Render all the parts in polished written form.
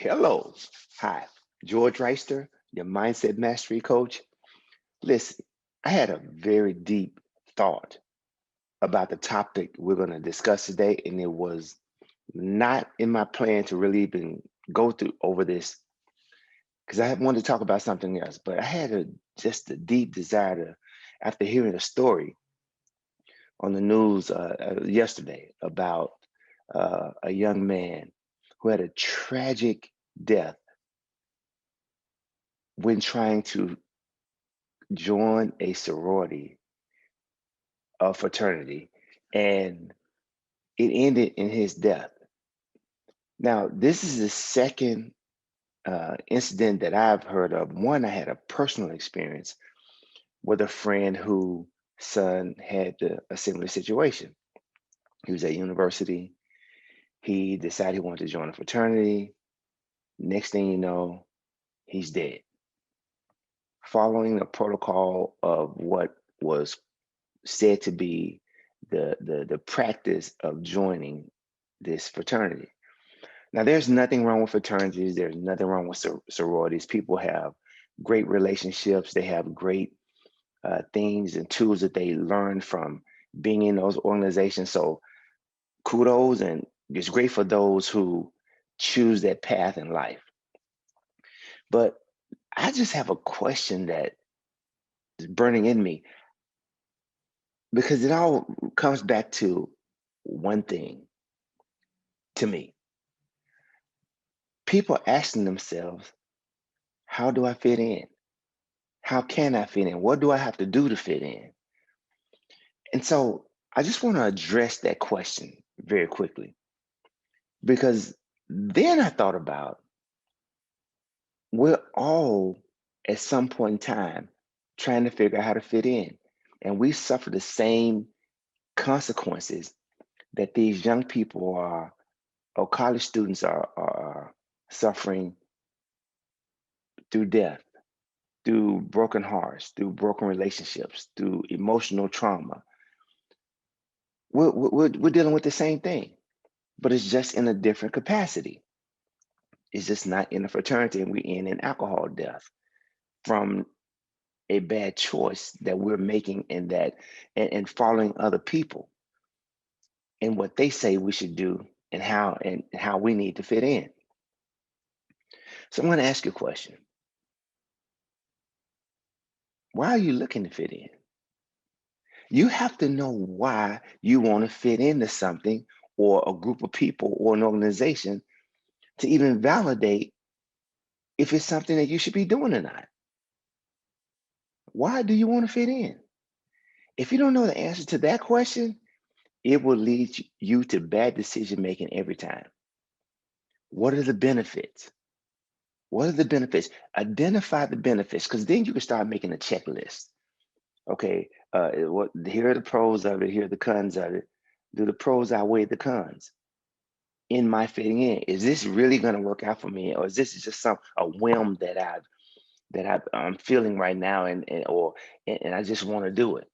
Hello. Hi, George Wrighster, your mindset mastery coach. Listen, I had a very deep thought about the topic we're going to discuss today, and it was not in my plan to really even go through over this because I wanted to talk about something else. But I had just a deep desire to, after hearing a story on the news yesterday about a young man who had a tragic death when trying to join a sorority, a fraternity, and it ended in his death. Now, this is the second incident that I've heard of. One, I had a personal experience with a friend whose son had a similar situation. He was at university. He decided he wanted to join a fraternity. Next thing you know, he's dead. Following the protocol of what was said to be the practice of joining this fraternity. Now, there's nothing wrong with fraternities. There's nothing wrong with sororities. People have great relationships. They have great things and tools that they learn from being in those organizations. So kudos, and it's great for those who choose that path in life. But I just have a question that is burning in me because it all comes back to one thing to me. People asking themselves, how do I fit in? How can I fit in? What do I have to do to fit in? And so I just want to address that question very quickly because then I thought about we're all at some point in time trying to figure out how to fit in. And we suffer the same consequences that these young people are, or college students are suffering through death, through broken hearts, through broken relationships, through emotional trauma. We're dealing with the same thing, but it's just in a different capacity. It's just not in a fraternity, and we're in an alcohol death from a bad choice that we're making in that and following other people and what they say we should do and how we need to fit in. So I'm going to ask you a question. Why are you looking to fit in? You have to know why you want to fit into something or a group of people or an organization to even validate if it's something that you should be doing or not. Why do you want to fit in? If you don't know the answer to that question, it will lead you to bad decision making every time. What are the benefits? What are the benefits? Identify the benefits, because then you can start making a checklist. Okay, what here are the pros of it, here are the cons of it. Do the pros outweigh the cons in my fitting in? Is this really going to work out for me, or is this just a whim I'm feeling right now, and I just want to do it?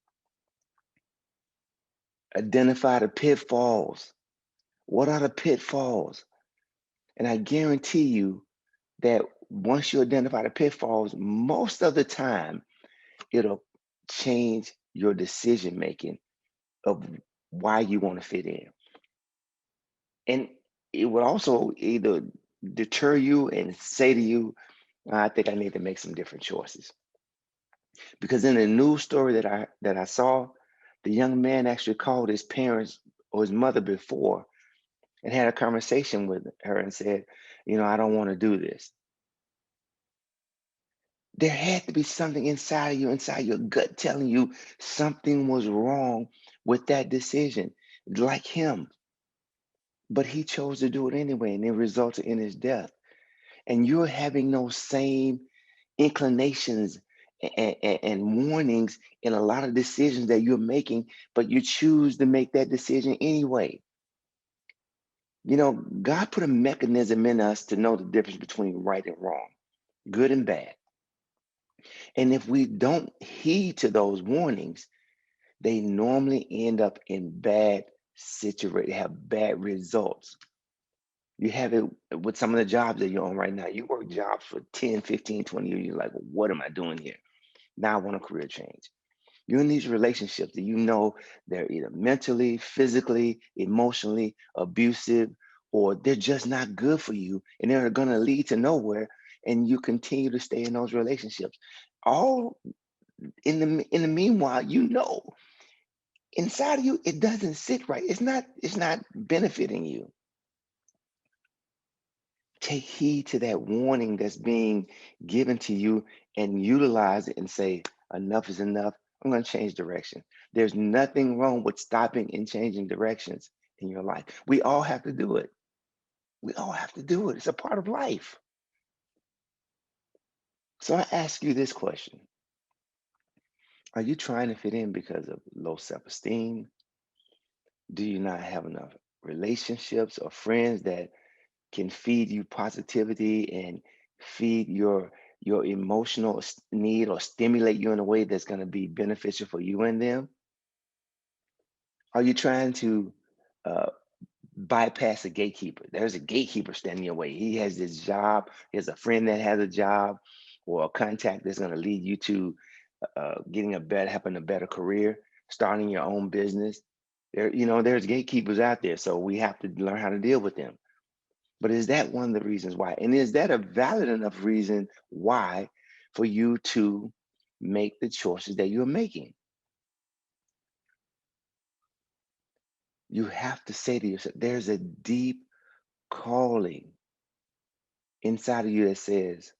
Identify the pitfalls. What are the pitfalls? And I guarantee you that once you identify the pitfalls, most of the time it'll change your decision making of why you want to fit in. And it will also either deter you and say to you, I think I need to make some different choices. Because in the news story that I saw, the young man actually called his parents or his mother before and had a conversation with her and said, I don't want to do this. There had to be something inside of you, inside your gut, telling you something was wrong with that decision, like him. But he chose to do it anyway, and it resulted in his death. And you're having those same inclinations and warnings in a lot of decisions that you're making, but you choose to make that decision anyway. God put a mechanism in us to know the difference between right and wrong, good and bad. And if we don't heed to those warnings, they normally end up in bad situations, have bad results. You have it with some of the jobs that you're on right now. You work jobs for 10, 15, 20 years. You're like, what am I doing here? Now I want a career change. You're in these relationships that you know they're either mentally, physically, emotionally abusive, or they're just not good for you and they're going to lead to nowhere. And you continue to stay in those relationships. All in the meanwhile, you know, inside of you, it doesn't sit right. It's not benefiting you. Take heed to that warning that's being given to you and utilize it and say, enough is enough. I'm going to change direction. There's nothing wrong with stopping and changing directions in your life. We all have to do it. We all have to do it. It's a part of life. So I ask you this question. Are you trying to fit in because of low self-esteem? Do you not have enough relationships or friends that can feed you positivity and feed your emotional need or stimulate you in a way that's going to be beneficial for you and them? Are you trying to uh, bypass a gatekeeper? There's a gatekeeper standing in your way. He has this job. He has a friend that has a job or a contact that's going to lead you to getting having a better career, starting your own business. There's gatekeepers out there, so we have to learn how to deal with them. But is that one of the reasons why? And is that a valid enough reason why for you to make the choices that you're making? You have to say to yourself, there's a deep calling inside of you that says,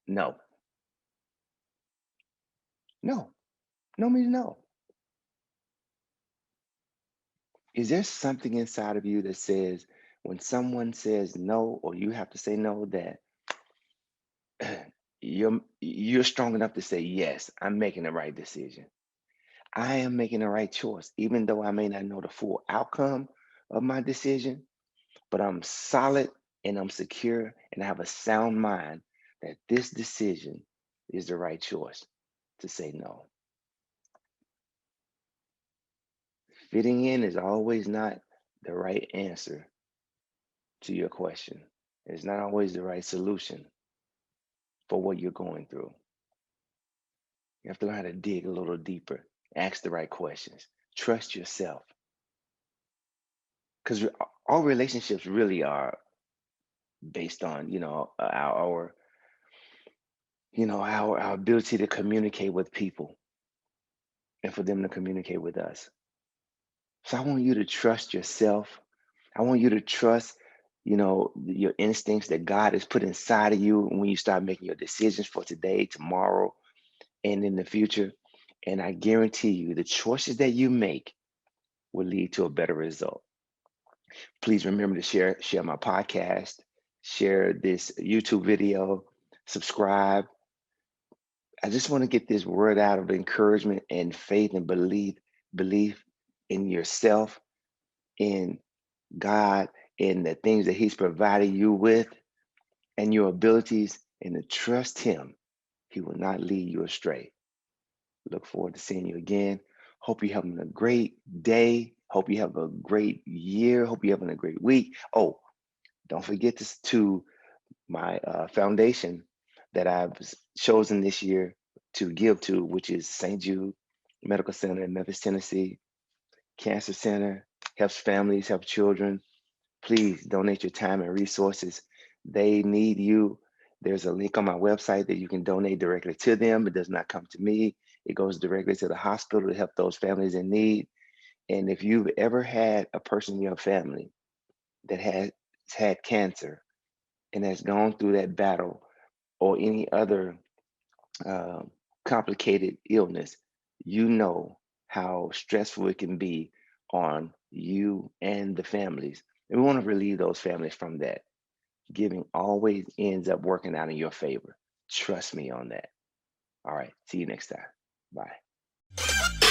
no, no, no means no. Is there something inside of you that says, when someone says no, or you have to say no, that you're strong enough to say, yes, I'm making the right decision. I am making the right choice, even though I may not know the full outcome of my decision, but I'm solid and I'm secure and I have a sound mind that this decision is the right choice to say no. Fitting in is always not the right answer to your question. It's not always the right solution for what you're going through. You have to learn how to dig a little deeper, ask the right questions, trust yourself. Because all relationships really are based on our ability to communicate with people and for them to communicate with us. So I want you to trust yourself. I want you to trust your instincts that God has put inside of you when you start making your decisions for today, tomorrow, and in the future. And I guarantee you the choices that you make will lead to a better result. Please remember to share my podcast, share this YouTube video, subscribe. I just want to get this word out of encouragement and faith and belief in yourself, in God, in the things that He's provided you with, and your abilities, and to trust Him. He will not lead you astray. Look forward to seeing you again. Hope you're having a great day. Hope you have a great year. Hope you're having a great week. Oh, don't forget to my foundation that I've chosen this year to give to, which is St. Jude Medical Center in Memphis, Tennessee. Cancer Center helps families, helps children. Please donate your time and resources. They need you. There's a link on my website that you can donate directly to them. It does not come to me. It goes directly to the hospital to help those families in need. And if you've ever had a person in your family that has had cancer and has gone through that battle or any other uh, complicated illness, you know how stressful it can be on you and the families. And we want to relieve those families from that. Giving always ends up working out in your favor. Trust me on that. All right. See you next time. Bye.